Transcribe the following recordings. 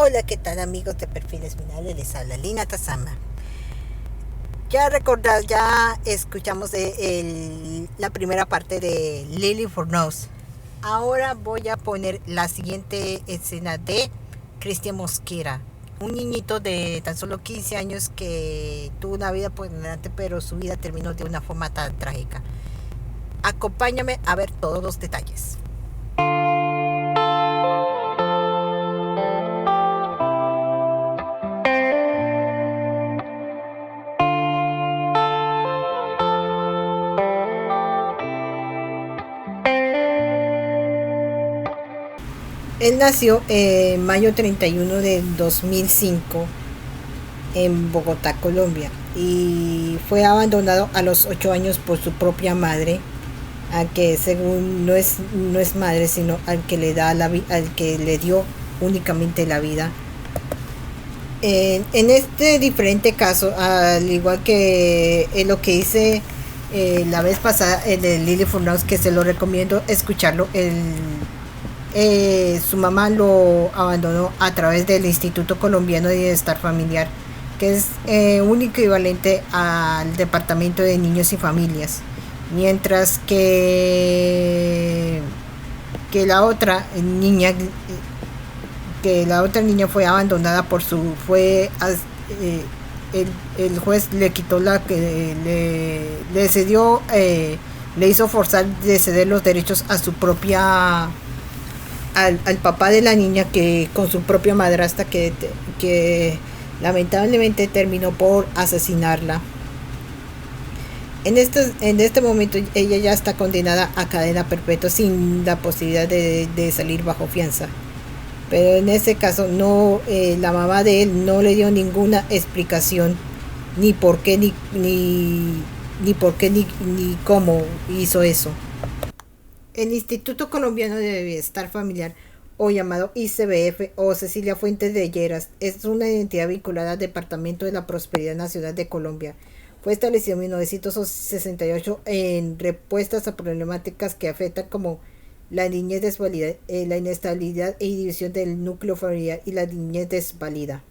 Hola, ¿qué tal amigos de Perfiles Finales? Les habla Lina Tazama. Ya escuchamos la primera parte de Lily for Nose. Ahora voy a poner la siguiente escena de Cristian Mosquera, un niñito de tan solo 15 años que tuvo una vida por delante, pero su vida terminó de una forma tan trágica. Acompáñame a ver todos los detalles. Él nació en mayo 31 de 2005 en Bogotá, Colombia, y fue abandonado a los 8 años por su propia madre, a que según no es madre, sino al que al que le dio únicamente la vida. En este diferente caso, al igual que lo que hice la vez pasada, el de Lily Furnaus, que se lo recomiendo escucharlo, su mamá lo abandonó a través del Instituto Colombiano de Bienestar Familiar, que es un equivalente al Departamento de Niños y Familias, mientras que la otra niña fue abandonada por su fue el juez le quitó la que le cedió, le hizo forzar de ceder los derechos a su propia al papá de la niña, que con su propia madrastra, que lamentablemente terminó por asesinarla. En este momento ella ya está condenada a cadena perpetua sin la posibilidad de salir bajo fianza. Pero en ese caso no, la mamá de él no le dio ninguna explicación, ni por qué ni cómo hizo eso. El Instituto Colombiano de Bienestar Familiar, o llamado ICBF, o Cecilia Fuentes de Lleras, es una entidad vinculada al Departamento de la Prosperidad Nacional de Colombia. Fue establecido en 1968 en respuestas a problemáticas que afectan como la niñez desvalida, la inestabilidad e división del núcleo familiar y la niñez desvalida.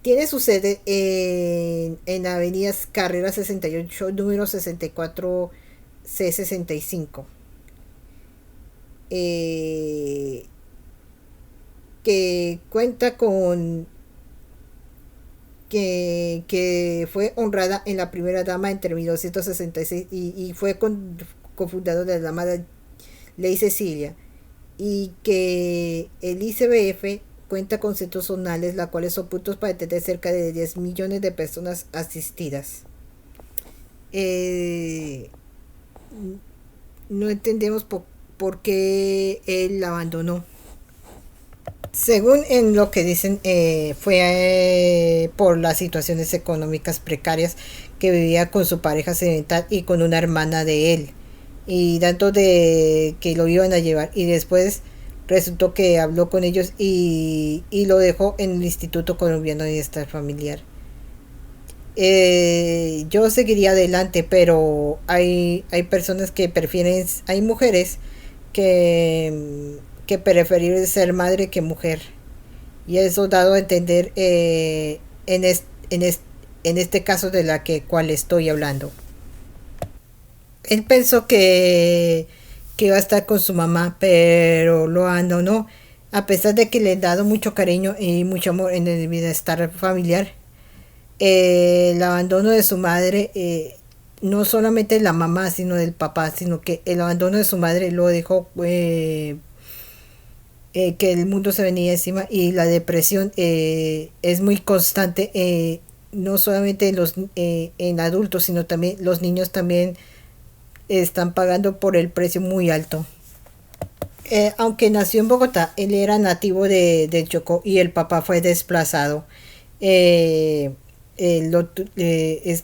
Tiene su sede en Avenida Carrera 68, número 64 C65. Que cuenta con que fue honrada en la primera dama entre 1966 y fue cofundador de la dama Ley Cecilia, y que el ICBF cuenta con centros zonales, las cuales son puntos para atender cerca de 10 millones de personas asistidas. No entendemos por qué él la abandonó. Según en lo que dicen, fue por las situaciones económicas precarias que vivía con su pareja sentimental y con una hermana de él, y tanto de que lo iban a llevar, y después resultó que habló con ellos y lo dejó en el Instituto Colombiano de Bienestar Familiar. Yo seguiría adelante, pero hay personas que prefieren, hay mujeres que preferir ser madre que mujer, y eso dado a entender en este caso de la cual estoy hablando. Él pensó que iba a estar con su mamá, pero lo abandonó a pesar de que le he dado mucho cariño y mucho amor en el bienestar familiar. El abandono de su madre, no solamente de la mamá sino del papá, sino que el abandono de su madre lo dejó, que el mundo se venía encima, y la depresión es muy constante, no solamente en adultos, sino también los niños también están pagando por el precio muy alto. Aunque nació en Bogotá, él era nativo de Chocó y el papá fue desplazado. Eh, lo, es,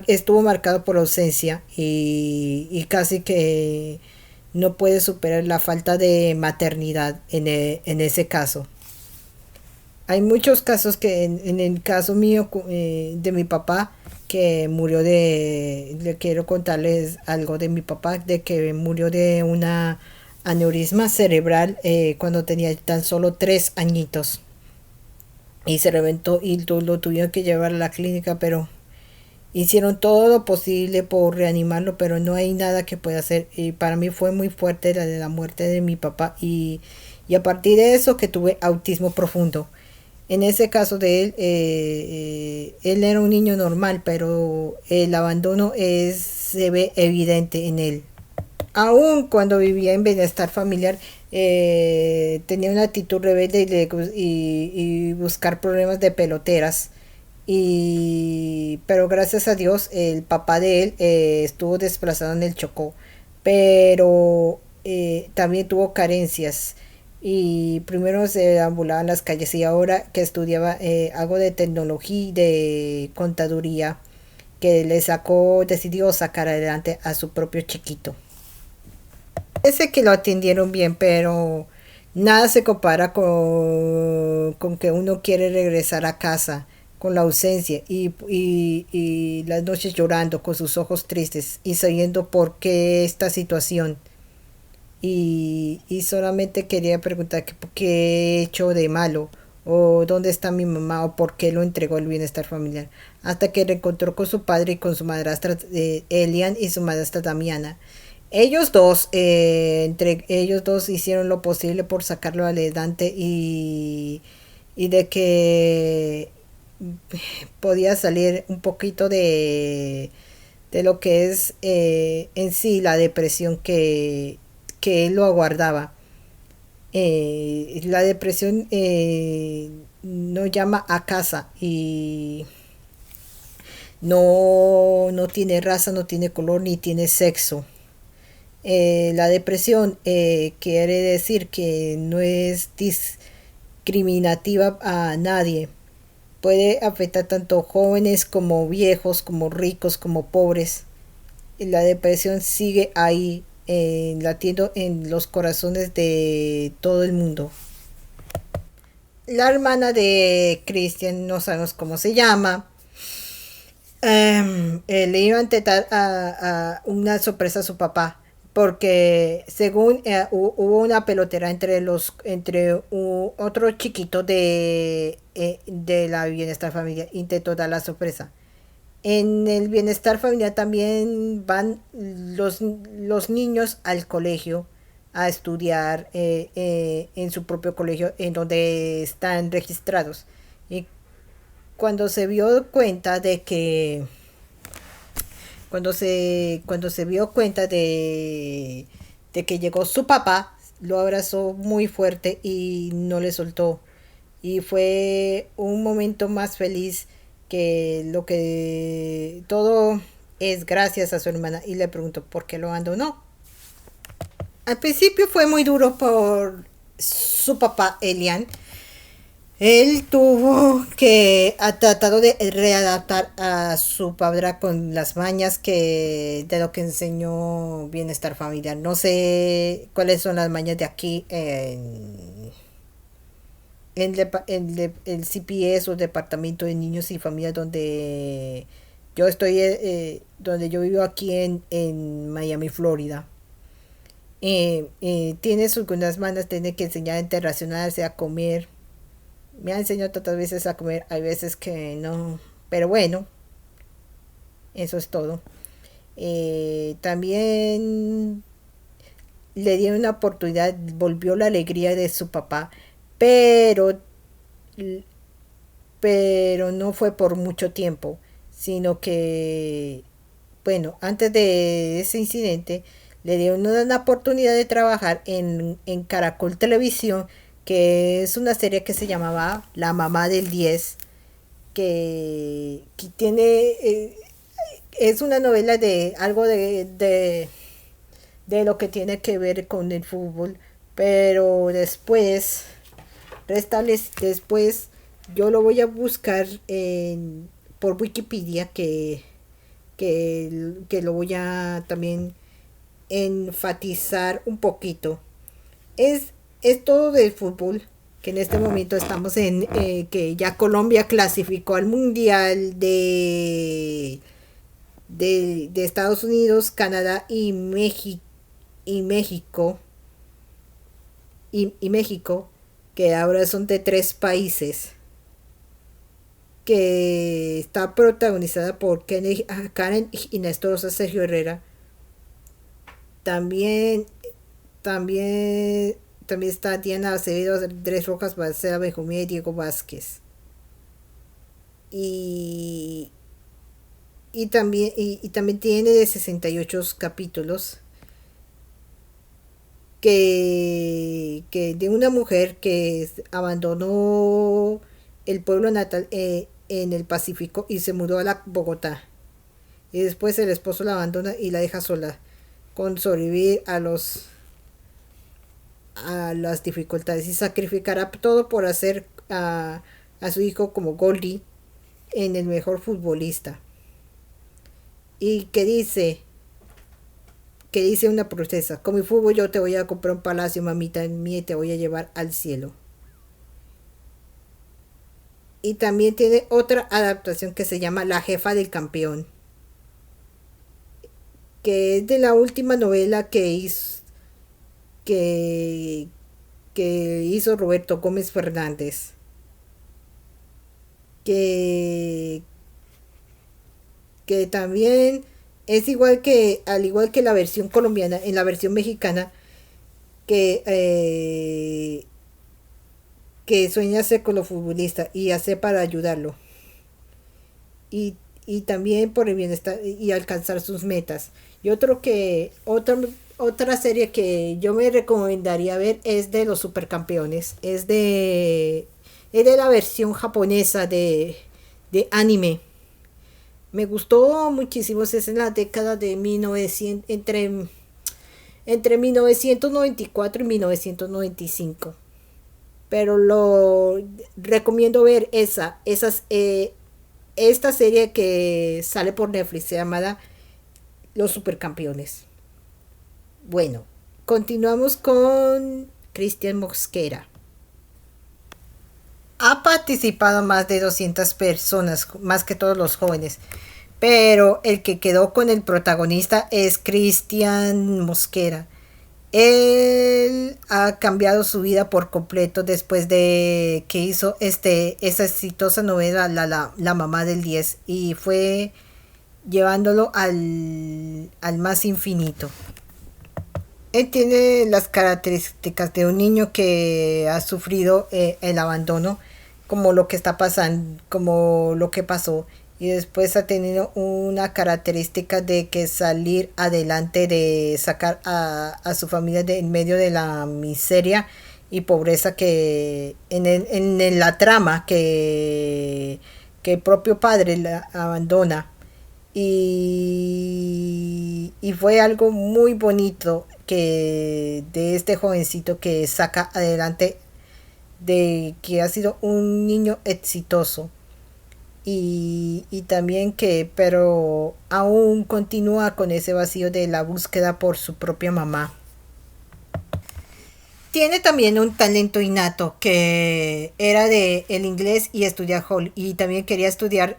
Estuvo marcado por ausencia, y casi que no puede superar la falta de maternidad en ese caso. Hay muchos casos que en el caso mío, de mi papá, que murió le quiero contarles algo de mi papá, de que murió de una aneurisma cerebral cuando tenía tan solo 3 añitos y se reventó y lo tuvieron que llevar a la clínica, pero hicieron todo lo posible por reanimarlo, pero no hay nada que pueda hacer. Y para mí fue muy fuerte la de la muerte de mi papá y a partir de eso que tuve autismo profundo. En ese caso de él, él era un niño normal, pero el abandono se ve evidente en él. Aún cuando vivía en bienestar familiar, tenía una actitud rebelde y buscar problemas de peloteras. Pero gracias a Dios, el papá de él estuvo desplazado en el Chocó, pero también tuvo carencias. Y primero se ambulaba en las calles y ahora que estudiaba algo de tecnología y de contaduría, que decidió sacar adelante a su propio chiquito. Parece que lo atendieron bien, pero nada se compara con que uno quiere regresar a casa, con la ausencia y las noches llorando con sus ojos tristes y sabiendo por qué esta situación. Y solamente quería preguntar que por qué he hecho de malo, o dónde está mi mamá, o por qué lo entregó el bienestar familiar. Hasta que reencontró con su padre y con su madrastra Elian y su madrastra Damiana. Entre ellos dos hicieron lo posible por sacarlo adelante y de que podía salir un poquito de lo que es en sí la depresión que él lo aguardaba. La depresión no llama a casa y no tiene raza, no tiene color, ni tiene sexo. La depresión quiere decir que no es discriminativa a nadie. Puede afectar tanto jóvenes como viejos, como ricos, como pobres. La depresión sigue ahí, latiendo en los corazones de todo el mundo. La hermana de Christian, no sabemos cómo se llama, le iba a intentar a una sorpresa a su papá porque según hubo una pelotera entre otro chiquito de la bienestar familiar, intentó dar la sorpresa. En el bienestar familiar también van los niños al colegio a estudiar en su propio colegio en donde están registrados. Y cuando se vio cuenta de que cuando se dio cuenta de que llegó su papá, lo abrazó muy fuerte y no le soltó. Y fue un momento más feliz que lo que todo es gracias a su hermana. Y le preguntó por qué lo abandonó. Al principio fue muy duro por su papá, Elian. Él tuvo que ha tratado de readaptar a su padre con las mañas de lo que enseñó bienestar familiar. No sé cuáles son las mañas de aquí en el CPS o Departamento de Niños y Familias donde yo estoy, donde yo vivo aquí en Miami, Florida. Tiene algunas mañas, tiene que enseñar a interrelacionarse, a comer. Me ha enseñado tantas veces a comer, hay veces que no, pero bueno, eso es todo. También le dieron una oportunidad, volvió la alegría de su papá, pero, pero no fue por mucho tiempo, sino que, bueno, antes de ese incidente, le dieron una oportunidad de trabajar en Caracol Televisión, que es una serie que se llamaba La Mamá del 10 que tiene, es una novela de algo de lo que tiene que ver con el fútbol, pero después yo lo voy a buscar por Wikipedia que lo voy a también enfatizar un poquito. Es todo del fútbol, que en este momento estamos que ya Colombia clasificó al Mundial de Estados Unidos, Canadá y México. y México, que ahora son de tres países, que está protagonizada por Karen Inestrosa, Sergio Herrera. También, también, también está Diana Acevedo, Andrés Rojas, Balcera Benjumí y Diego Vázquez. Y, y también tiene de 68 capítulos que de una mujer que abandonó el pueblo natal en el Pacífico y se mudó a la Bogotá. Y después el esposo la abandona y la deja sola, con sobrevivir a las dificultades y sacrificará todo por hacer a su hijo como Goldie en el mejor futbolista. Y que dice una princesa, con mi fútbol yo te voy a comprar un palacio, mamita mía, y te voy a llevar al cielo. Y también tiene otra adaptación que se llama La jefa del campeón, que es de la última novela que, que hizo Roberto Gómez Fernández, que, que también es al igual que la versión colombiana, en la versión mexicana, que, eh, que sueña ser con los futbolistas y hacer para ayudarlo. Y, y también por el bienestar y alcanzar sus metas. Y otra serie que yo me recomendaría ver es de los supercampeones. Es de la versión japonesa de anime. Me gustó muchísimo, es en la década de 1900, entre 1994 y 1995. Pero lo recomiendo ver esta serie que sale por Netflix, se llama Los Supercampeones. Bueno, continuamos con Cristian Mosquera. Ha participado más de 200 personas, más que todos los jóvenes. Pero el que quedó con el protagonista es Cristian Mosquera. Él ha cambiado su vida por completo después de que hizo esa exitosa novela La mamá del 10 y fue llevándolo al más infinito. Él tiene las características de un niño que ha sufrido el abandono, como lo que está pasando, como lo que pasó, y después ha tenido una característica de que salir adelante, de sacar a su familia de en medio de la miseria y pobreza que en la trama que el propio padre la abandona. Y fue algo muy bonito que de este jovencito que saca adelante, de que ha sido un niño exitoso y también que pero aún continúa con ese vacío de la búsqueda por su propia mamá. Tiene también un talento innato que era de el inglés y estudiar hall y también quería estudiar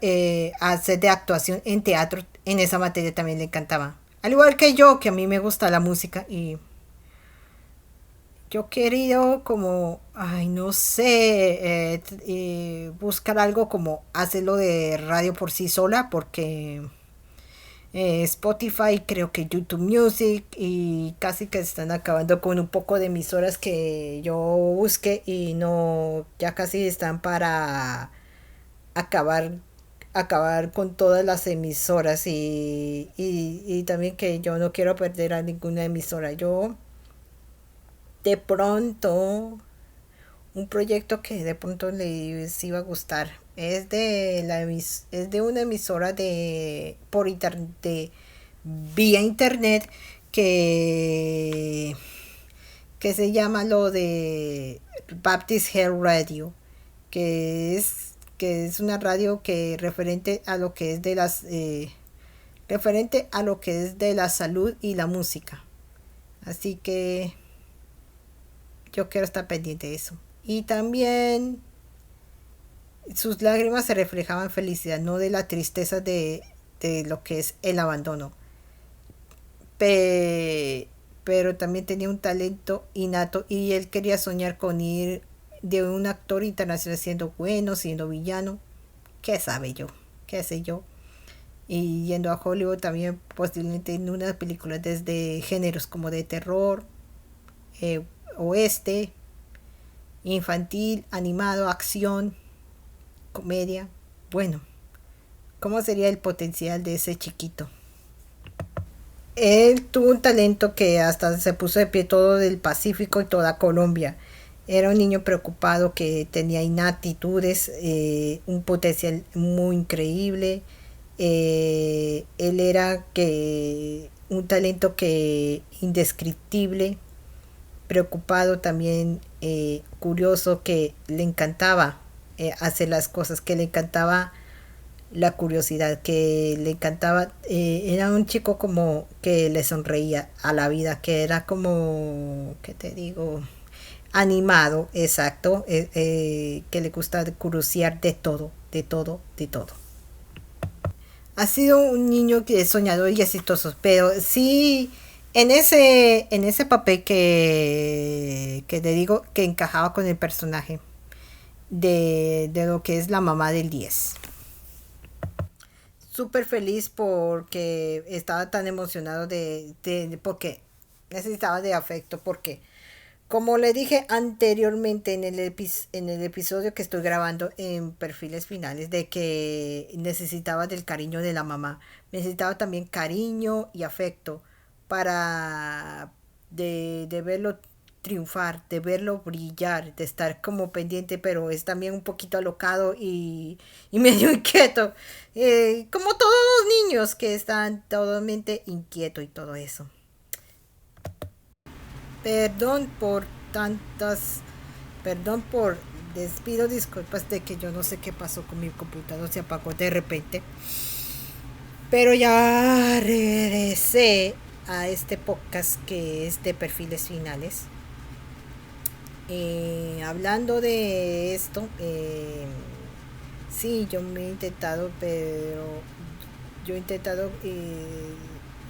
hacer de actuación en teatro. En esa materia también le encantaba, al igual que yo, que a mí me gusta la música. Y yo quería como, ay, no sé, buscar algo como hacerlo de radio por sí sola, porque Spotify, creo que YouTube Music, y casi que se están acabando con un poco de emisoras que yo busqué y no, ya casi están para acabar acabar con todas las emisoras y también que yo no quiero perder a ninguna emisora. Yo de pronto un proyecto que de pronto les iba a gustar es es de una emisora de por internet, vía internet, que que se llama lo de Baptist Health Radio, que es una radio que referente a lo que es de referente a lo que es de la salud y la música. Así que yo quiero estar pendiente de eso. Y también sus lágrimas se reflejaban en felicidad, no de la tristeza de lo que es el abandono. Pe- pero también tenía un talento innato y él quería soñar con ir de un actor internacional siendo bueno, siendo villano, qué sabe yo, qué sé yo. Y yendo a Hollywood también posiblemente en unas películas desde géneros como de terror, eh, oeste, infantil, animado, acción, comedia. Bueno, ¿cómo sería el potencial de ese chiquito? Él tuvo un talento que hasta se puso de pie todo el Pacífico y toda Colombia. Era un niño preocupado que tenía inaptitudes, un potencial muy increíble. Él era que un talento que indescriptible, preocupado también, curioso, que le encantaba hacer las cosas, que le encantaba la curiosidad, que le encantaba, era un chico como que le sonreía a la vida, que era como, ¿qué te digo? Animado, exacto, que le gusta curiosear de todo, de todo, de todo. Ha sido un niño que es soñador y exitoso, pero sí en ese papel que te digo que encajaba con el personaje de lo que es la mamá del 10. Súper feliz porque estaba tan emocionado porque necesitaba de afecto, porque como le dije anteriormente en en el episodio que estoy grabando en perfiles finales, de que necesitaba del cariño de la mamá, necesitaba también cariño y afecto para de verlo triunfar, de verlo brillar, de estar como pendiente, pero es también un poquito alocado y medio inquieto, como todos los niños que están totalmente inquietos y todo eso. Perdón por tantas, perdón por, les pido disculpas de que yo no sé qué pasó con mi computador, se apagó de repente, pero ya regresé a este podcast que es de perfiles finales. Hablando de esto, sí, yo me he intentado, pero yo he intentado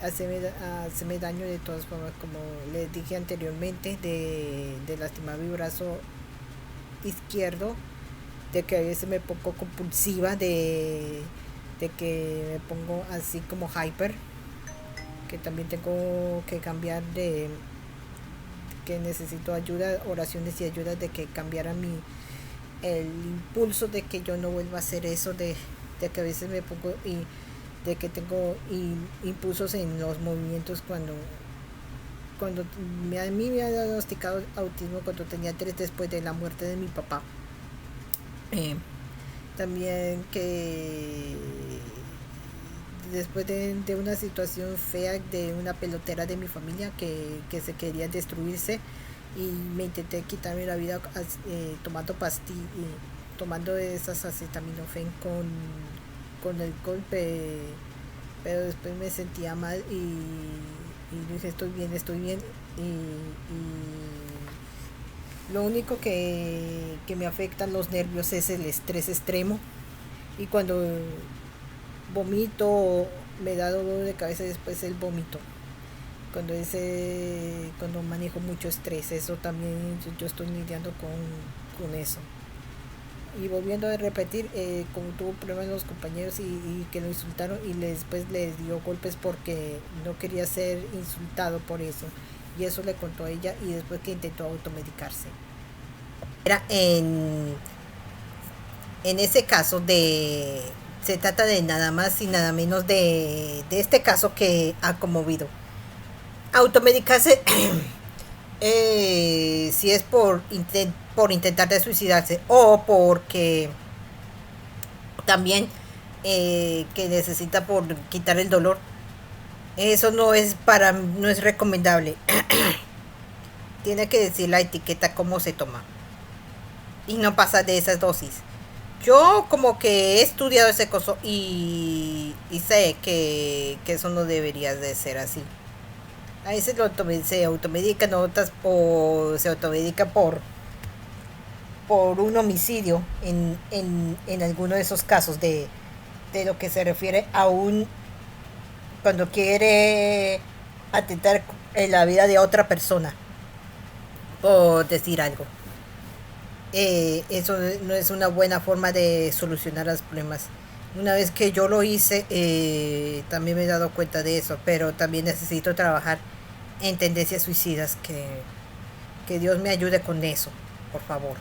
hacerme daño de todas formas, como les dije anteriormente, de lastimar mi brazo izquierdo, de que a veces me pongo compulsiva, de que me pongo así como hyper, que también tengo que cambiar que necesito ayuda, oraciones y ayudas de que cambiara el impulso de que yo no vuelva a hacer eso, de que a veces me pongo y de que tengo impulsos en los movimientos cuando a mí me ha diagnosticado autismo cuando tenía 3 después de la muerte de mi papá. Eh, También que después de una situación fea de una pelotera de mi familia que se quería destruirse y me intenté quitarme la vida tomando pastillas, tomando esas acetaminofén con el golpe, pero después me sentía mal y dije estoy bien y lo único que me afectan los nervios es el estrés extremo y cuando vomito me da dolor de cabeza y después el vómito cuando manejo mucho estrés, eso también yo estoy lidiando con eso. Y volviendo a repetir, como tuvo problemas los compañeros y que lo insultaron y después les dio golpes porque no quería ser insultado por eso. Y eso le contó a ella y después que intentó automedicarse. Era en ese caso se trata de nada más y nada menos de este caso que ha conmovido. Automedicarse, si es por intentar de suicidarse o porque también que necesita por quitar el dolor, eso no es recomendable. Tiene que decir la etiqueta cómo se toma y no pasa de esas dosis. Yo como que he estudiado ese coso y sé que eso no debería de ser así. A veces se automedican otras o se automedican por un homicidio en alguno de esos casos de lo que se refiere a un cuando quiere atentar en la vida de otra persona, por decir algo. Eso no es una buena forma de solucionar los problemas. Una vez que yo lo hice, también me he dado cuenta de eso, pero también necesito trabajar en tendencias suicidas, que Dios me ayude con eso, por favor.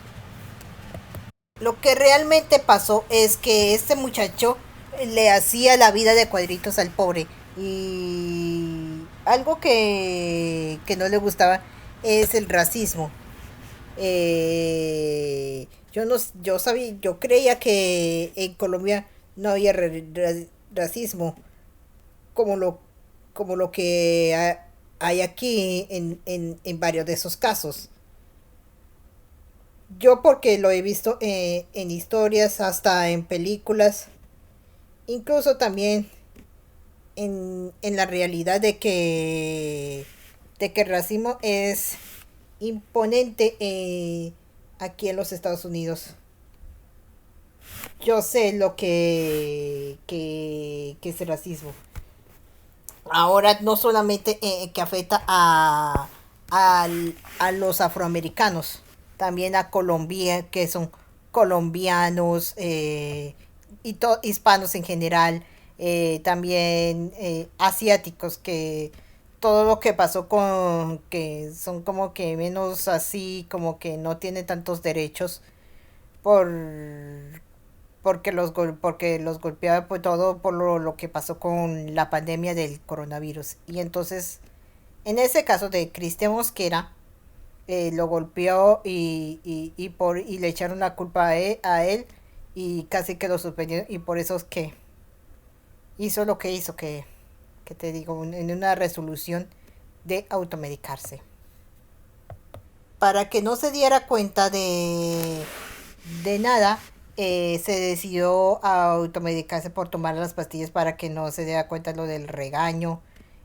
Lo que realmente pasó es que este muchacho le hacía la vida de cuadritos al pobre, y algo que no le gustaba es el racismo. Yo no, yo sabía, yo creía que en Colombia no había racismo como lo, como lo que hay aquí en varios de esos casos. Yo porque lo he visto en historias, hasta en películas, incluso también en la realidad de que el racismo es imponente aquí en los Estados Unidos. Yo sé lo que es el racismo. Ahora no solamente que afecta a los afroamericanos, también a Colombia, que son colombianos, y hispanos en general, también asiáticos, que todo lo que pasó con que son como que menos así, como que no tienen tantos derechos por porque los golpeaba por todo por lo que pasó con la pandemia del coronavirus. Y entonces, en ese caso de Cristian Mosquera, lo golpeó y le echaron la culpa a él, y casi que lo suspendieron, y por eso es que hizo lo que hizo, que te digo, en una resolución de automedicarse. Para que no se diera cuenta de nada, se decidió a automedicarse por tomar las pastillas para que no se diera cuenta lo del regaño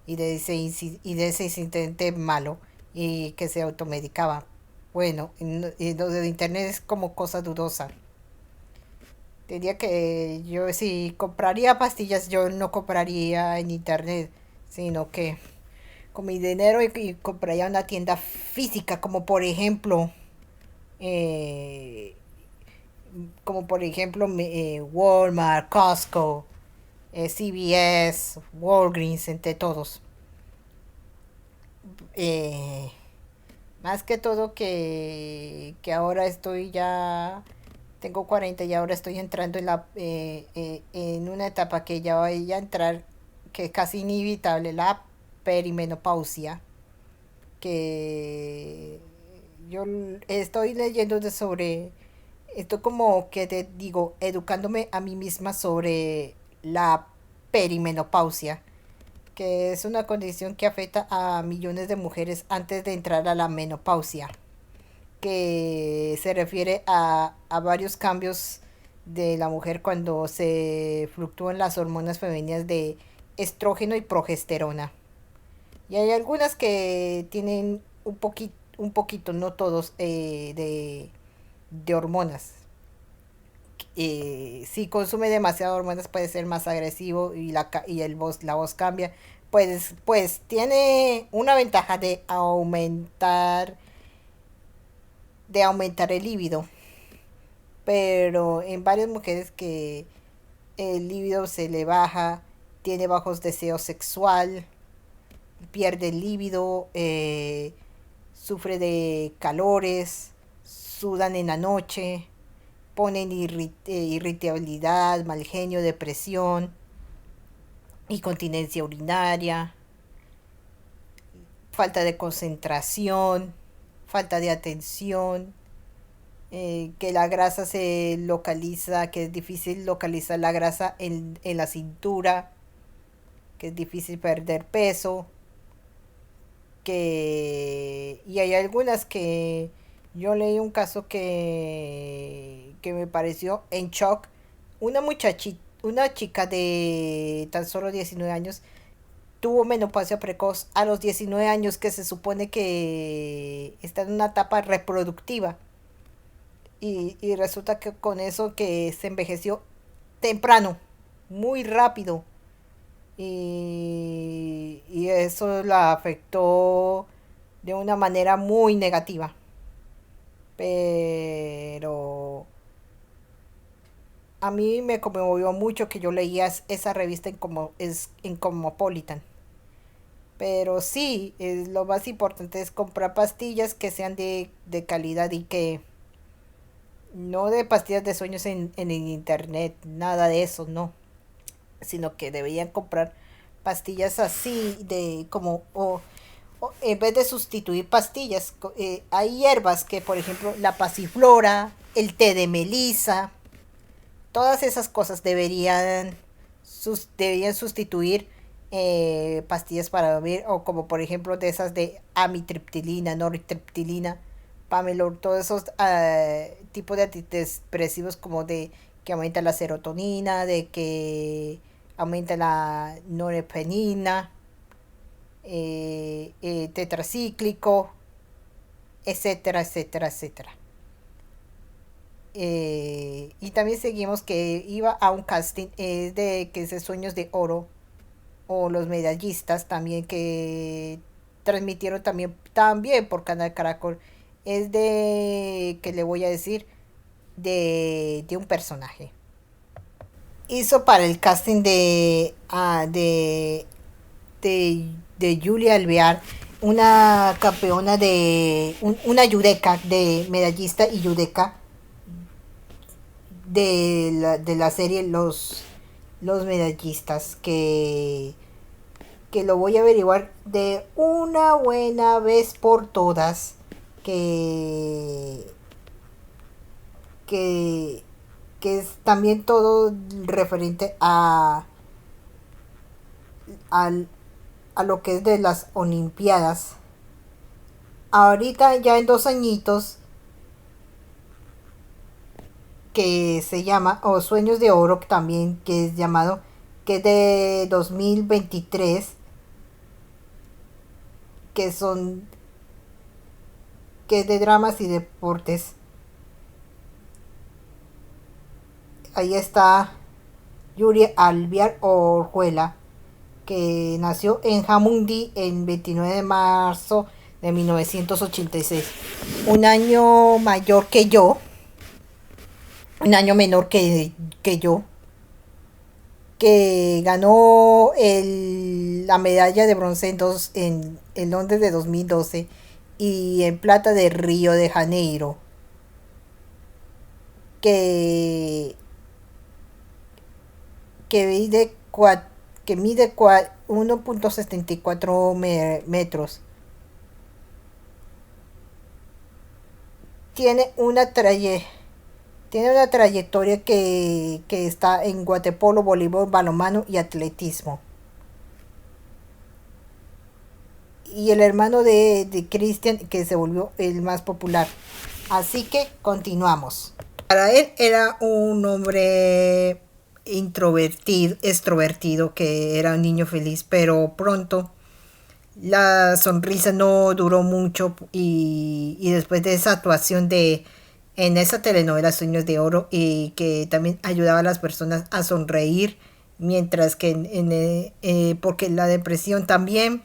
y de ese incidente malo, y que se automedicaba. Bueno, y lo de internet es como cosa dudosa. Diría que yo, si compraría pastillas, yo no compraría en internet, sino que con mi dinero, y compraría una tienda física, eh, como por ejemplo Walmart, Costco, CVS, Walgreens, entre todos. Eh, Más que todo que ahora estoy ya, tengo 40 y ahora estoy entrando en una etapa que ya voy a entrar, que es casi inevitable, la perimenopausia, que yo estoy leyendo sobre esto, como que te digo, educándome a mí misma sobre la perimenopausia, que es una condición que afecta a millones de mujeres antes de entrar a la menopausia, que se refiere a varios cambios de la mujer cuando se fluctúan las hormonas femeninas de estrógeno y progesterona. Y hay algunas que tienen un poquito, no todos, de hormonas. Si consume demasiado hormonas puede ser más agresivo, la voz cambia. Pues tiene una ventaja de aumentar el líbido, pero en varias mujeres que el líbido se le baja, tiene bajos deseos sexual, pierde el líbido, sufre de calores, sudan en la noche, ponen irritabilidad, mal genio, depresión, incontinencia urinaria, falta de concentración, falta de atención, que la grasa se localiza, que es difícil localizar la grasa en la cintura, que es difícil perder peso, y hay algunas que yo leí un caso que me pareció en shock. Una chica de tan solo 19 años tuvo menopausia precoz a los 19 años, que se supone que está en una etapa reproductiva, y resulta que con eso que se envejeció temprano, muy rápido. y eso la afectó de una manera muy negativa. Pero a mí me conmovió mucho que yo leía esa revista en Cosmopolitan. Pero sí, lo más importante es comprar pastillas que sean de calidad y que no de pastillas de sueños en el internet, nada de eso, no. Sino que deberían comprar pastillas así de como o en vez de sustituir pastillas, hay hierbas que por ejemplo la pasiflora, el té de melisa, todas esas cosas deberían sustituir pastillas para dormir o como por ejemplo de esas de amitriptilina, nortriptilina, Pamelor, todos esos tipos de antidepresivos como de que aumenta la serotonina, de que aumenta la norepinefrina, tetracíclico, etcétera, etcétera, etcétera. Y también seguimos que iba a un casting de que es de Sueños de Oro o los medallistas también que transmitieron también por Canal Caracol. Es de, que le voy a decir, de un personaje. Hizo para el casting de Julia Alvear, una campeona una yudeca, de medallista y yudeca de la serie los medallistas, que lo voy a averiguar de una buena vez por todas, que, que, que es también todo referente al a lo que es de las Olimpiadas. Ahorita ya en 2 añitos que se llama, o Sueños de Oro también, que es llamado, que es de 2023, que son, que es de dramas y deportes. Ahí está Yuri Alviar Orjuela, que nació en Jamundí el 29 de marzo de 1986. Un año mayor que yo, un año menor que yo, que ganó la medalla de bronce en Londres de 2012 y en plata de Río de Janeiro, que, que mide, que mide 1.74 metros. Tiene una trayectoria Tiene una trayectoria que está en waterpolo, voleibol, balonmano y atletismo. Y el hermano de Christian, que se volvió el más popular. Así que continuamos. Para él era un hombre introvertido, extrovertido, que era un niño feliz, pero pronto la sonrisa no duró mucho y después de esa actuación en esa telenovela Sueños de Oro y que también ayudaba a las personas a sonreír, mientras que porque la depresión también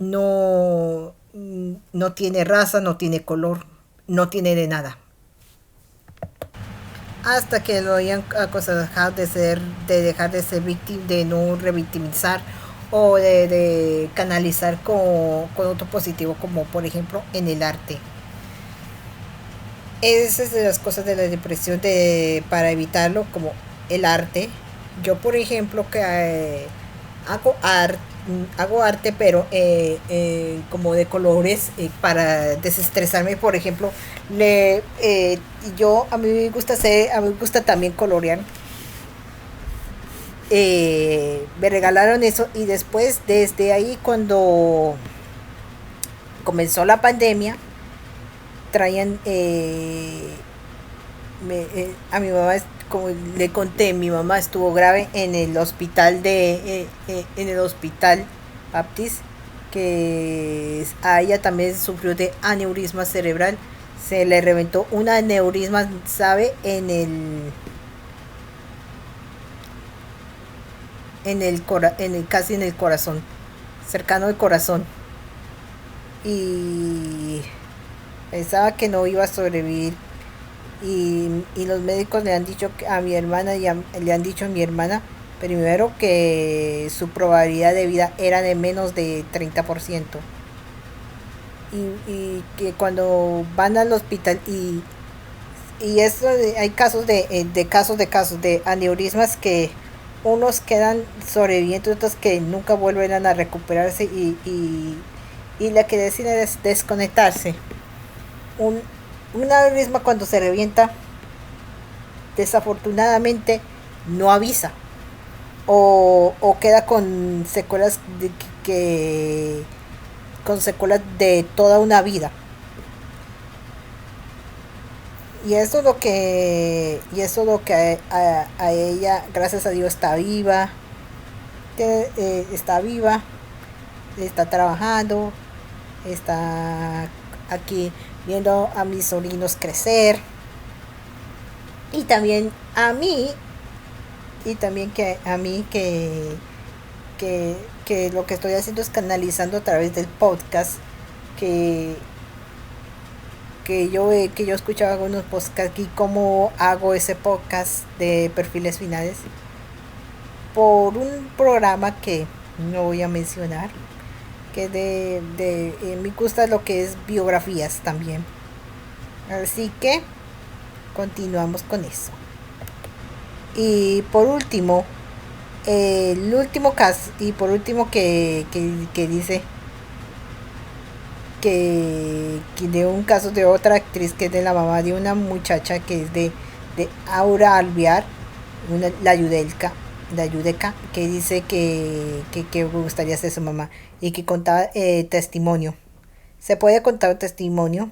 no, no tiene raza, no tiene color, no tiene de nada. Hasta que lo hayan aconsejado de dejar de ser víctima, de no revictimizar o de canalizar con otro positivo, como por ejemplo en el arte. Esas de las cosas de la depresión para evitarlo, como el arte. Yo, por ejemplo, que hago arte, hago arte, pero como de colores, para desestresarme. Por ejemplo, yo a mí me gusta a mí me gusta también colorear. Me regalaron eso y después, desde ahí, cuando comenzó la pandemia, traían a mi mamá, como le conté, mi mamá estuvo grave en el hospital en el hospital Baptist, que a ella también sufrió de aneurisma cerebral. Se le reventó un aneurisma, sabe, casi en el corazón, cercano al corazón. Y pensaba que no iba a sobrevivir. Y los médicos le han dicho a mi hermana le han dicho a mi hermana primero que su probabilidad de vida era de menos de 30%. Y que cuando van al hospital y eso hay casos de aneurismas que unos quedan sobrevivientes, otros que nunca vuelven a recuperarse y la que deciden es desconectarse. Un, un aneurisma cuando se revienta, desafortunadamente no avisa o queda con secuelas con secuelas de toda una vida. Y eso es lo que a ella, gracias a Dios, está viva, está trabajando, está aquí viendo a mis sobrinos crecer y también a mí y también que a mí que lo que estoy haciendo es canalizando a través del podcast que que yo escuchaba algunos podcasts aquí, cómo hago ese podcast de perfiles finales por un programa que no voy a mencionar, que me gusta lo que es biografías también. Así que continuamos con eso. Y por último, el último caso, y por último que dice que de un caso de otra actriz que es de la mamá de una muchacha que es de Aura Alvear, la Yudeca, que dice que me gustaría ser su mamá y que contaba testimonio. Se puede contar testimonio,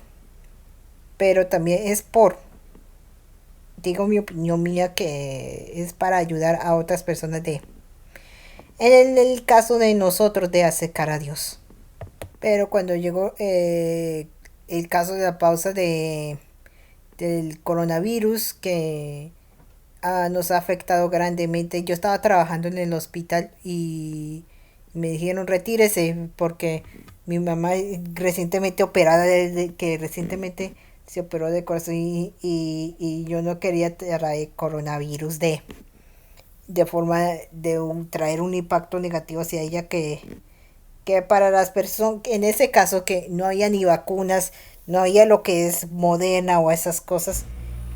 pero también digo mi opinión mía, que es para ayudar a otras personas en el caso de nosotros de acercar a Dios. Pero cuando llegó el caso de la pausa del coronavirus que nos ha afectado grandemente, yo estaba trabajando en el hospital y me dijeron retírese porque mi mamá recientemente operada, desde que recientemente se operó de corazón y yo no quería traer coronavirus de forma de traer un impacto negativo hacia ella que para las personas, en ese caso que no había ni vacunas, no había lo que es Moderna o esas cosas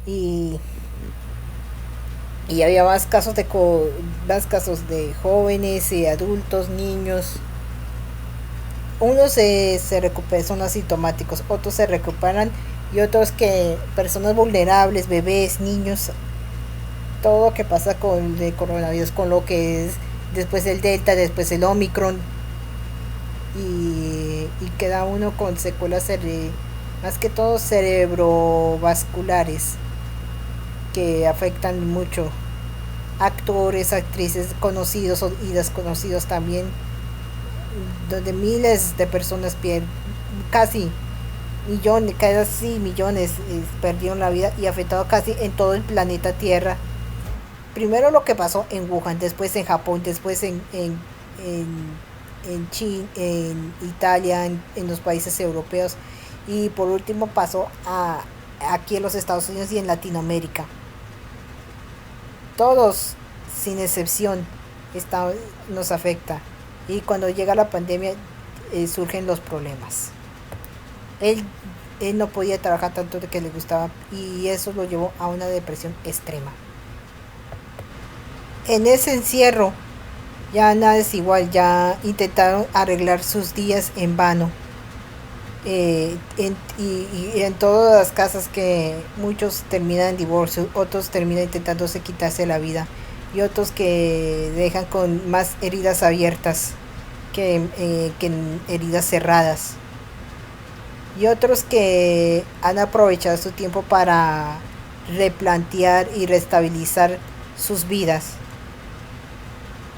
y, y había más casos de jóvenes y adultos, niños. Unos se recuperan, son asintomáticos, otros se recuperan y otros que personas vulnerables, bebés, niños, todo lo que pasa con el coronavirus, con lo que es después el Delta, después el Omicron, y queda uno con secuelas más que todo cerebrovasculares que afectan mucho actores, actrices conocidos y desconocidos también, donde miles de personas pierden, casi millones perdieron la vida y afectado casi en todo el planeta Tierra. Primero lo que pasó en Wuhan, después en Japón, después en China, en Italia, en los países europeos y por último pasó aquí en los Estados Unidos y en Latinoamérica. Todos, sin excepción, nos afecta y cuando llega la pandemia surgen los problemas. Él, él no podía trabajar tanto de que le gustaba y eso lo llevó a una depresión extrema. En ese encierro ya nada es igual, ya intentaron arreglar sus días en vano. Y en todas las casas que muchos terminan en divorcio, otros terminan intentándose quitarse la vida y otros que dejan con más heridas abiertas que heridas cerradas y otros que han aprovechado su tiempo para replantear y restabilizar sus vidas.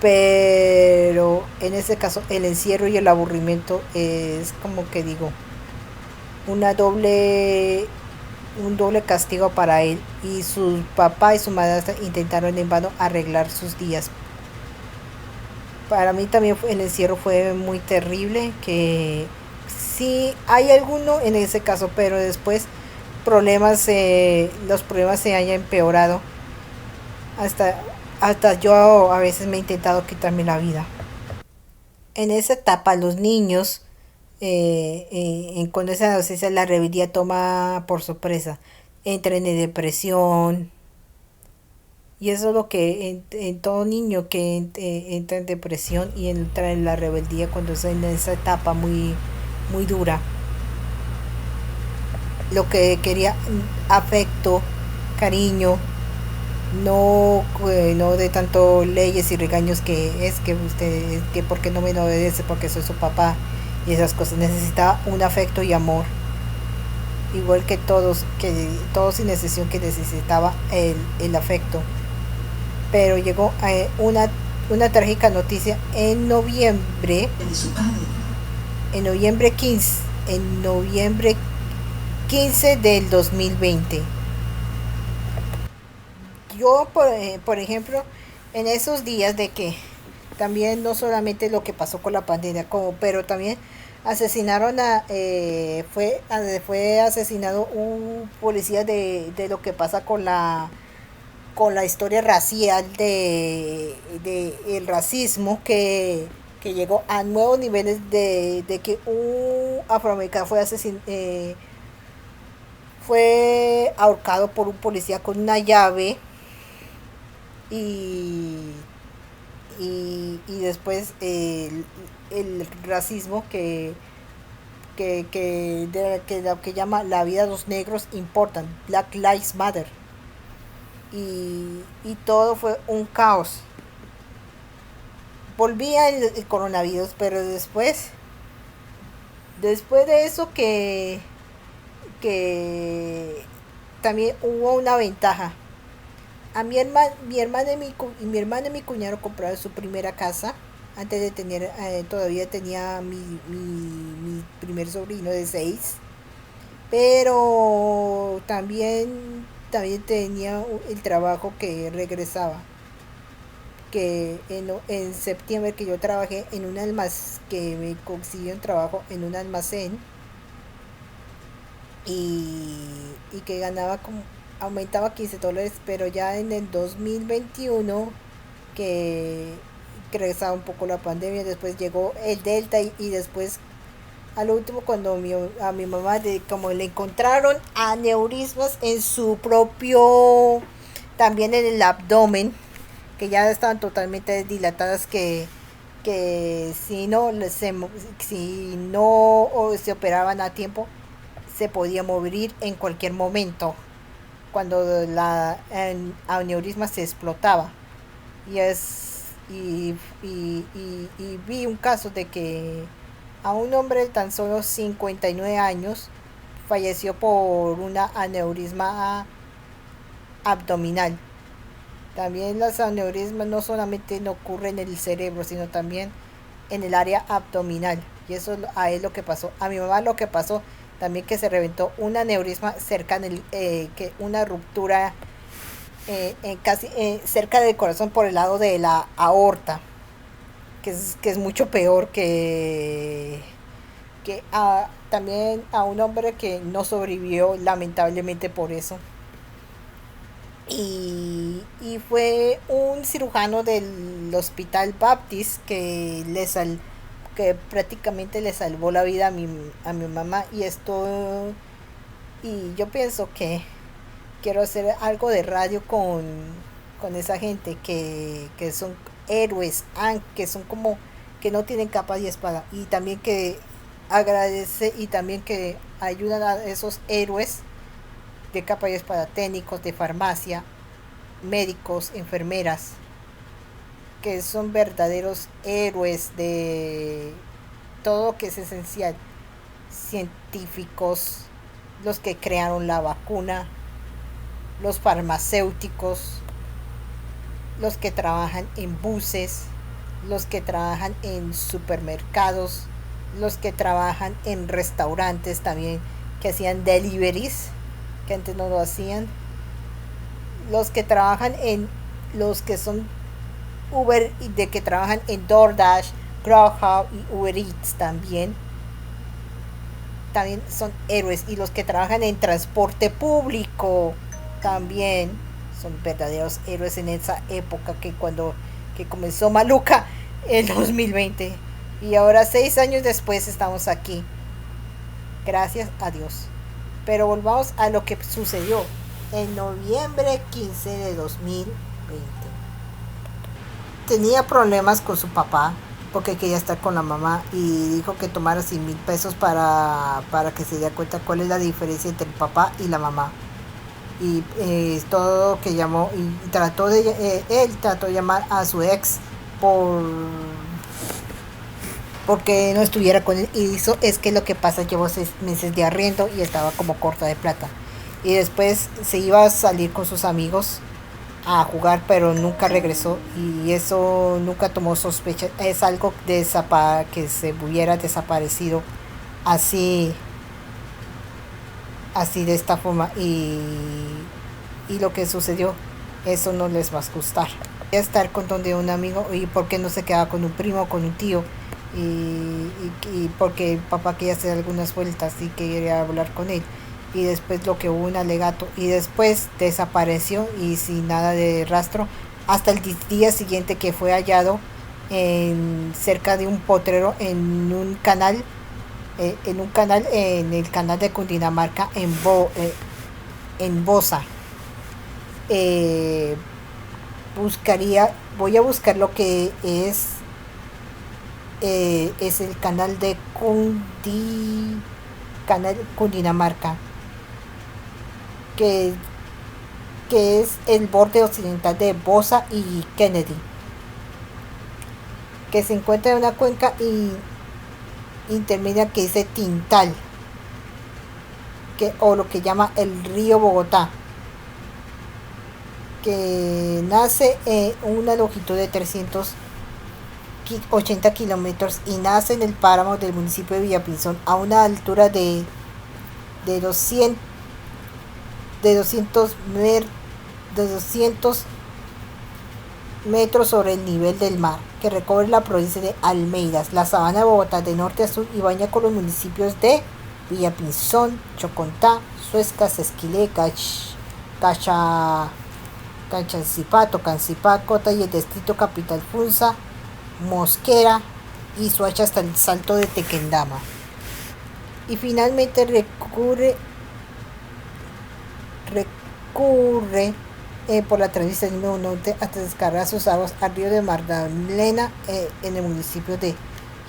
Pero en este caso el encierro y el aburrimiento es como que digo una doble un doble castigo para él y su papá y su madrastra intentaron en vano arreglar sus días Para mí también el encierro fue muy terrible, que sí hay alguno en ese caso, pero después los problemas se hayan empeorado. Hasta, hasta yo a veces me he intentado quitarme la vida. En esa etapa los niños, cuando esa adolescencia la rebeldía toma por sorpresa, entran en depresión. Y eso es lo que en todo niño que entra en depresión y entra en la rebeldía cuando está en esa etapa muy dura. Lo que quería afecto, cariño, no de tanto leyes y regaños que es que usted, que porque no me obedece, porque soy su papá y esas cosas. Necesitaba un afecto y amor, igual que todos sin excepción que necesitaba el afecto. Pero llegó una trágica noticia en noviembre 15, en noviembre 15 del 2020. Yo, por ejemplo, en esos días de que también no solamente lo que pasó con la pandemia, pero también fue asesinado un policía de lo que pasa con la historia racial de el racismo que llegó a nuevos niveles de que un afroamericano fue ahorcado por un policía con una llave y, y después el racismo que lo que llama la vida de los negros importan, Black Lives Matter, y todo fue un caos. Volvía el coronavirus, pero después de eso que también hubo una ventaja. A mi hermana y mi cuñado compraron su primera casa antes de tener, todavía tenía mi primer sobrino de 6, pero también tenía el trabajo que regresaba, que en septiembre que yo trabajé en un almacén, que me consiguió un trabajo en un almacén y que ganaba como, aumentaba $15, pero ya en el 2021 que regresaba un poco la pandemia, después llegó el Delta y después al último cuando a mi mamá como le encontraron aneurismas en su propio, también en el abdomen, que ya estaban totalmente dilatadas, que si no se operaban a tiempo se podía morir en cualquier momento cuando la aneurisma se explotaba. Y es y vi un caso de que a un hombre de tan solo 59 años falleció por una aneurisma abdominal. También las aneurismas no solamente no ocurren en el cerebro, sino también en el área abdominal. Y eso a él lo que pasó. A mi mamá lo que pasó también, que se reventó un aneurisma cerca que una ruptura casi cerca del corazón por el lado de la aorta, que es mucho peor que también a un hombre que no sobrevivió lamentablemente por eso. Y fue un cirujano del Hospital Baptist que prácticamente le salvó la vida a mi mamá. Y yo pienso que quiero hacer algo de radio con esa gente que son héroes, que son como que no tienen capa y espada, y también que agradece y también que ayudan a esos héroes de capa y espada, técnicos de farmacia, médicos, enfermeras, que son verdaderos héroes de todo lo que es esencial, científicos, los que crearon la vacuna, los farmacéuticos, los que trabajan en buses, los que trabajan en supermercados, los que trabajan en restaurantes también, que hacían deliveries, que antes no lo hacían, los que trabajan los que son Uber, de que trabajan en DoorDash, Grubhub y Uber Eats también son héroes. Y los que trabajan en transporte público también son verdaderos héroes en esa época que comenzó Maluca el 2020. Y ahora 6 años después estamos aquí. Gracias a Dios. Pero volvamos a lo que sucedió en noviembre 15 de 2020. Tenía problemas con su papá porque quería estar con la mamá y dijo que tomara 100,000 pesos para que se diera cuenta cuál es la diferencia entre el papá y la mamá. Y todo que llamó y él trató de llamar a su ex porque no estuviera con él, y eso es que lo que pasa, llevó 6 meses de arriendo y estaba como corta de plata, y después se iba a salir con sus amigos a jugar, pero nunca regresó, y eso nunca tomó sospecha. Es algo que se hubiera desaparecido así, así de esta forma, y lo que sucedió, eso no les va a gustar. Estar con donde un amigo, y por qué no se quedaba con un primo o con un tío, y porque el papá quería hacer algunas vueltas y quería hablar con él, y después lo que hubo un alegato y después desapareció y sin nada de rastro hasta el día siguiente, que fue hallado cerca de un potrero en el canal de Cundinamarca en Bosa. Eh, Voy a buscar lo que es el canal Cundinamarca, que, que es el borde occidental de Bosa y Kennedy, que se encuentra en una cuenca intermedia que dice Tintal, o lo que llama el río Bogotá, que nace en una longitud de 380 kilómetros y nace en el páramo del municipio de Villapinzón a una altura de 200, de 200, de 200 metros sobre el nivel del mar, que recorre la provincia de Almeidas, la sabana de Bogotá de norte a sur, y baña con los municipios de Villapinzón, Chocontá, Suescas, Esquilé, Cachancipá, Tocancipá, Cota y el distrito capital Funza, Mosquera y Soacha hasta el Salto de Tequendama. Y finalmente recurre por la transición norte hasta descargar sus aguas al río de Magdalena, en el municipio de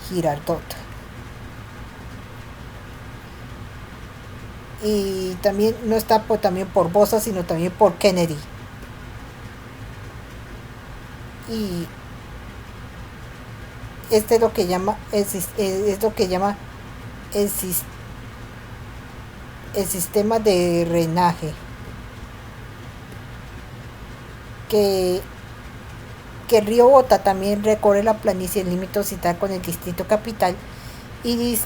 Girardot. Y también no está también por Bosa, sino también por Kennedy. Y este es lo que llama el, el sistema de drenaje, que el río Bogotá también recorre la planicie en límite occidental con el distrito capital y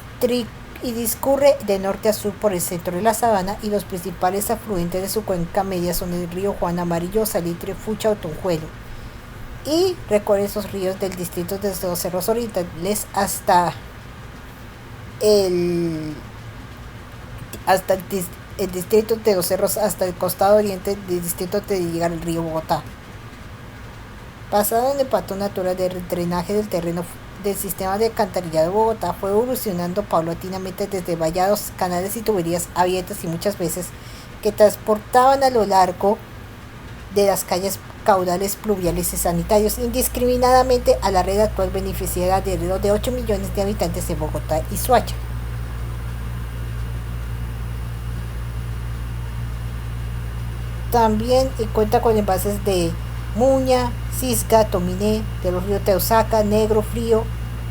discurre de norte a sur por el centro de la sabana, y los principales afluentes de su cuenca media son el río Juan Amarillo, Salitre, Fucha o Tunjuelo, y recorre esos ríos del distrito desde los cerros orientales el distrito de los cerros hasta el costado oriente del distrito de llegar al río Bogotá. Basado en el patrón natural de drenaje del terreno del sistema de alcantarillado de Bogotá, fue evolucionando paulatinamente desde vallados, canales y tuberías abiertas y muchas veces que transportaban a lo largo de las calles caudales pluviales y sanitarios indiscriminadamente a la red actual beneficiaria de alrededor de 8 millones de habitantes de Bogotá y Soacha. También cuenta con envases de Muña, Cisca, Tominé, de los ríos Teusaca, Negro, Frío,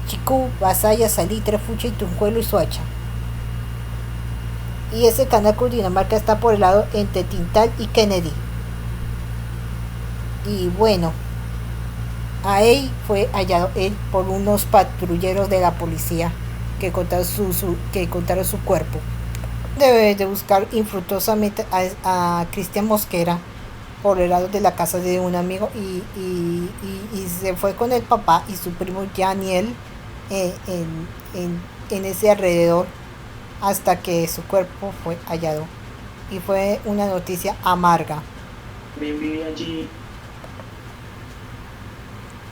Chicú, Basaya, Salitre, Fucha y Tunjuelo y Soacha. Y ese canal Cundinamarca está por el lado entre Tintal y Kennedy. Y bueno, ahí fue hallado él por unos patrulleros de la policía que encontraron su cuerpo. Debe de buscar infructuosamente a Cristian Mosquera por el lado de la casa de un amigo y se fue con el papá y su primo Janiel en ese alrededor hasta que su cuerpo fue hallado. Y fue una noticia amarga. Viví allí.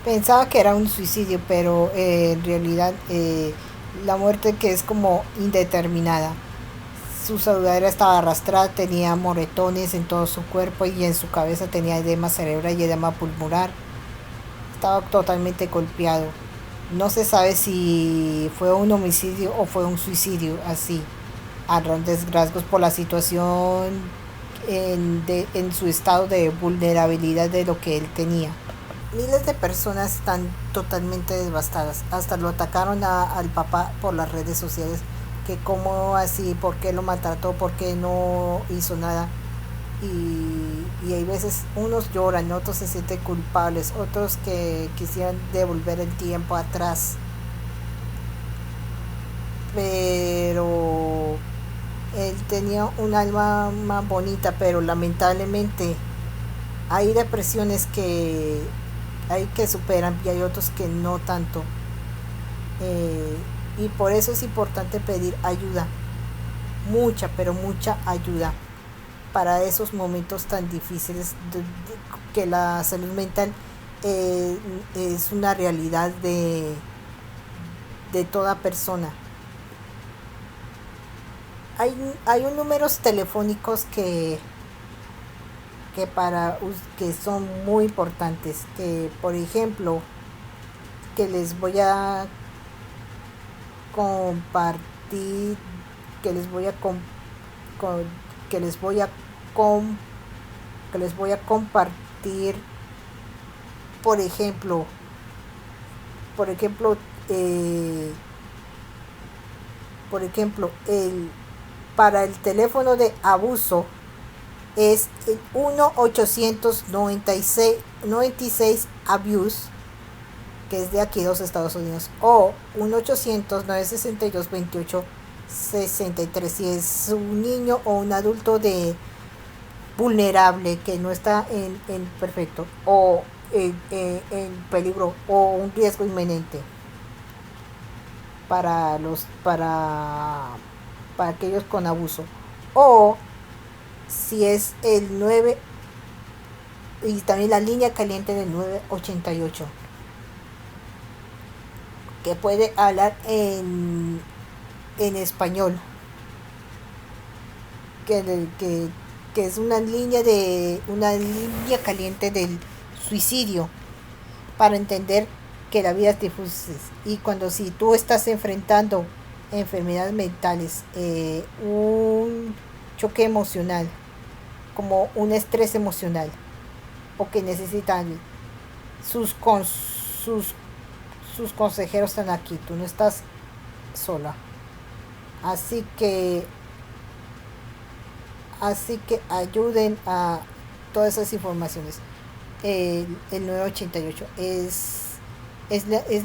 Pensaba que era un suicidio, pero en realidad la muerte que es como indeterminada. Su sudadera estaba arrastrada, tenía moretones en todo su cuerpo y en su cabeza tenía edema cerebral y edema pulmonar. Estaba totalmente golpeado. No se sabe si fue un homicidio o fue un suicidio así, a grandes rasgos por la situación en su estado de vulnerabilidad de lo que él tenía. Miles de personas están totalmente devastadas. Hasta lo atacaron al papá por las redes sociales. Que cómo así, por qué lo maltrató, por qué no hizo nada. Y hay veces unos lloran, otros se sienten culpables, otros que quisieran devolver el tiempo atrás. Pero él tenía un alma más bonita, pero lamentablemente hay depresiones que hay que superan y hay otros que no tanto. Eh, y por eso es importante pedir ayuda, mucha, pero mucha ayuda para esos momentos tan difíciles que la salud mental eh, es una realidad de toda persona. Hay un números telefónicos que son muy importantes, que por ejemplo que les voy a compartir, que les voy a com- con- que les voy a com- que les voy a compartir, por ejemplo, por ejemplo, eh, por ejemplo, para el teléfono de abuso es el 1-800-96 abuse, que es de aquí, dos Estados Unidos, o 1-800-962-28-63 si es un niño o un adulto de vulnerable que no está en perfecto o en peligro o un riesgo inminente para para aquellos con abuso, o si es el 9 y también la línea caliente del 988 que puede hablar en español, que, que, que es una línea caliente del suicidio para entender que la vida es difícil y cuando si tú estás enfrentando enfermedades mentales, un choque emocional, como un estrés emocional, o que necesitan sus, con, sus, sus consejeros están aquí, tú no estás sola. Así que, así que ayuden a todas esas informaciones. El 988 es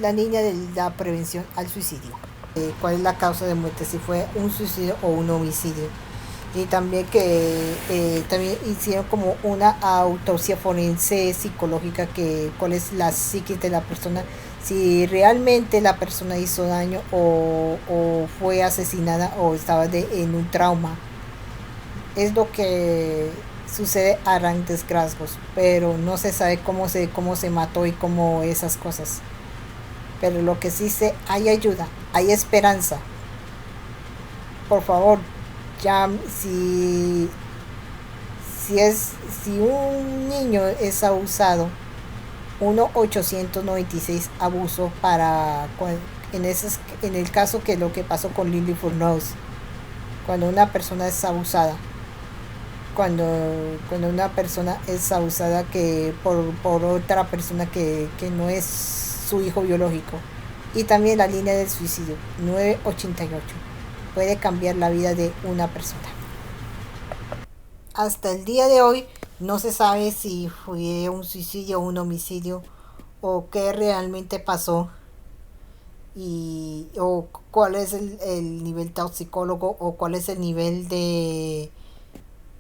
la línea de la prevención al suicidio. ¿Cuál es la causa de muerte? Si fue un suicidio o un homicidio. Y también que también hicieron como una autopsia forense psicológica, que cuál es la psiquis de la persona, si realmente la persona hizo daño o fue asesinada o estaba en un trauma. Es lo que sucede a grandes rasgos, pero no se sabe cómo se mató y cómo esas cosas. Pero lo que sí sé, hay ayuda, hay esperanza. Por favor, ya si un niño es abusado, 1-896 abuso para en el caso que lo que pasó con Lily Furnaus, cuando una persona es abusada, cuando una persona es abusada que por otra persona que no es su hijo biológico. Y también la línea del suicidio 988 puede cambiar la vida de una persona. Hasta el día de hoy no se sabe si fue un suicidio o un homicidio o qué realmente pasó y o cuál es el nivel toxicólogo o cuál es el nivel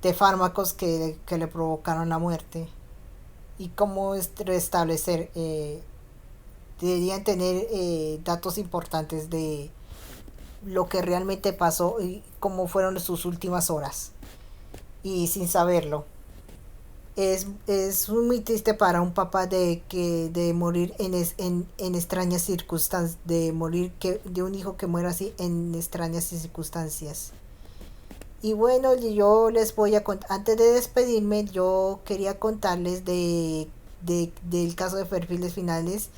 de fármacos que le provocaron la muerte y cómo restablecer. Deberían tener datos importantes de lo que realmente pasó y cómo fueron sus últimas horas. Y sin saberlo. Es muy triste para un papá de morir en extrañas circunstancias, de morir de un hijo que muera así en extrañas circunstancias. Y bueno, yo les voy a contar, antes de despedirme, yo quería contarles del caso de perfiles finales,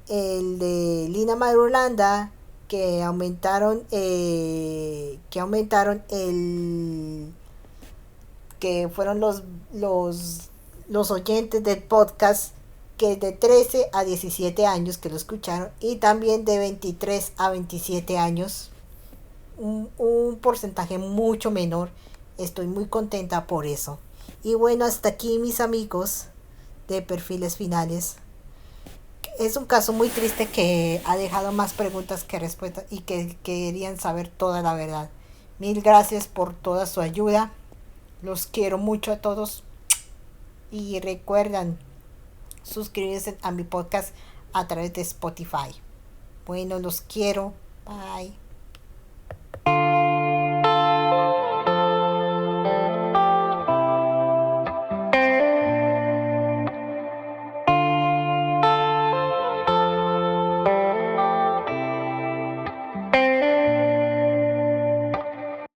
el de Lina Marulanda, que aumentaron que fueron los oyentes del podcast, que de 13 a 17 años que lo escucharon, y también de 23 a 27 años, un porcentaje mucho menor. Estoy muy contenta por eso. Y bueno, hasta aquí mis amigos de perfiles finales. Es un caso muy triste que ha dejado más preguntas que respuestas y que querían saber toda la verdad. Mil gracias por toda su ayuda. Los quiero mucho a todos. Y recuerdan suscribirse a mi podcast a través de Spotify. Bueno, los quiero. Bye.